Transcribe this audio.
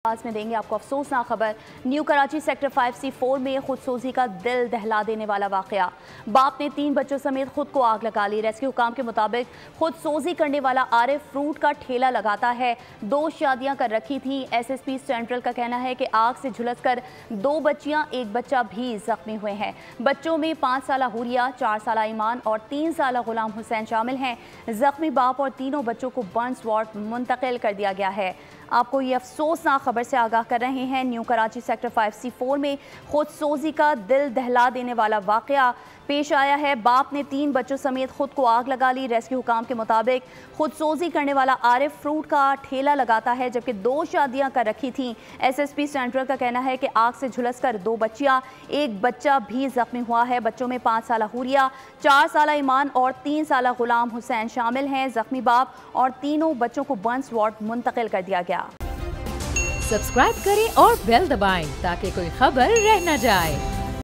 आज में देंगे आपको अफसोसनाक खबर। न्यू कराची सेक्टर 5C4 में खुदसोजी का दिल दहला देने वाला वाकया। बाप ने 3 बच्चों समेत खुद को आग लगा ली। रेस्क्यू हुकाम के मुताबिक खुदसोजी करने वाला आरिफ फ्रूट का ठेला लगाता है। 2 शादियां कर रखी थी। SSP सेंट्रल का कहना है कि आग से झुलसकर 2 बच्चियां, 1 बच्चा भी जख्मी हुए हैं। बच्चों में 5 साला हुरिया, 4 साला ईमान और 3 साला गुलाम हुसैन शामिल हैं। जख्मी बाप और तीनों बच्चों को बर्न्स वार्ड मुंतकिल कर दिया गया है। आपको ये अफसोसनाक खबर से आगाह कर रहे हैं। न्यू कराची सेक्टर 5C4 में खुदसोजी का दिल दहला देने वाला वाकया पेश आया है। बाप ने 3 बच्चों समेत खुद को आग लगा ली। रेस्क्यू हुकाम के मुताबिक खुदसोजी करने वाला आरिफ फ्रूट का ठेला लगाता है, जबकि 2 शादियां कर रखी थीं। SSP सेंट्रल का कहना है कि आग से झुलसकर 2 बच्चियां, 1 बच्चा भी जख्मी हुआ है। बच्चों में 5 साला हुरिया, 4 साला ईमान और 3 साला गुलाम हुसैन शामिल हैं। जख्मी बाप और तीनों बच्चों को बर्न्स वार्ड मुंतकिल कर दिया गया। सब्सक्राइब करें और बेल दबाएं ताकि कोई खबर रह न जाए।